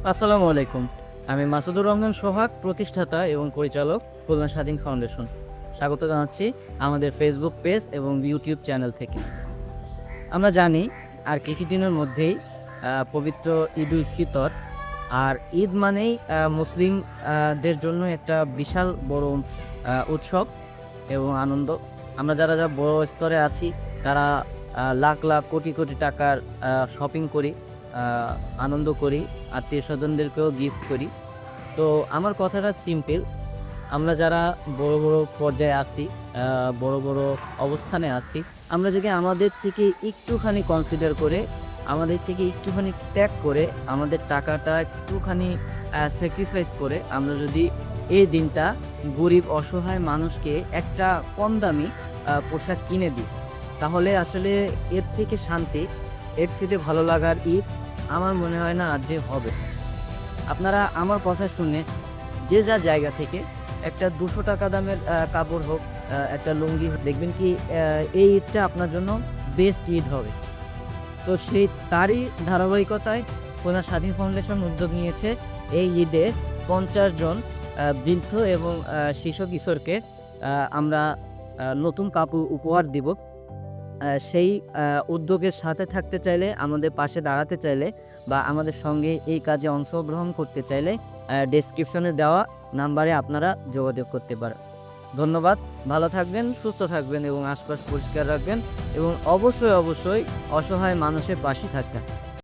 আসসালামু আলাইকুম। আমি মাসুদুর রহমান সোহাগ, প্রতিষ্ঠাতা এবং পরিচালক খুলনা স্বাধীন ফাউন্ডেশন। স্বাগত জানাচ্ছি আমাদের ফেসবুক পেজ এবং ইউটিউব চ্যানেল থেকে। আমরা জানি আর কিছুদিনের মধ্যেই পবিত্র ঈদুল ফিতর। আর ঈদ মানেই মুসলিম দের জন্য একটা বিশাল বড় উৎসব এবং আনন্দ। আমরা যারা বড় স্তরে আছি তারা লাখ লাখ কোটি কোটি টাকার শপিং করি, আ আনন্দ করি, আত্মীয়স্বজনদেরকেও গিফট করি। তো আমার কথাটা সিম্পল। আমরা যারা বড় বড় পর্যায়ে আছি, আ বড় বড় অবস্থানে আছি, আমরা যদি আমাদের থেকে একটুখানি কনসিডার করে, আমাদের থেকে একটুখানি ত্যাগ করে, আমাদের টাকাটা একটুখানি স্যাক্রিফাইস করে আমরা যদি এই দিনটা গরিব অসহায় মানুষকে একটা কম দামি পোশাক কিনে দিই, তাহলে আসলে এর থেকে শান্তি, এর থেকে ভালো লাগার ঈদ আমার মনে হয় না আর যে হবে। আপনারা আমার কথা শুনে যে যার জায়গা থেকে একটা ৳২০০ দামের কাপড় হোক, একটা লুঙ্গি হোক, দেখবেন কি এই ঈদটা আপনার জন্য বেস্ট ঈদ হবে। তো সেই তারই ধারাবাহিকতায় খুলনা স্বাধীন ফাউন্ডেশন উদ্যোগ নিয়েছে এই ঈদে ৫০ জন বৃদ্ধ এবং শিশু-কিশোরকে আমরা নতুন কাপড় উপহার দিব। সেই উদ্যোগের সাথে থাকতে চাইলে, আমাদের পাশে দাঁড়াতে চাইলে বা আমাদের সঙ্গে এই কাজে অংশগ্রহণ করতে চাইলে ডেসক্রিপশনে দেওয়া নাম্বারে আপনারা যোগাযোগ করতে পারেন। ধন্যবাদ। ভালো থাকবেন, সুস্থ থাকবেন এবং আশপাশ পরিষ্কার রাখবেন এবং অবশ্যই অসহায় মানুষের পাশে থাকবেন।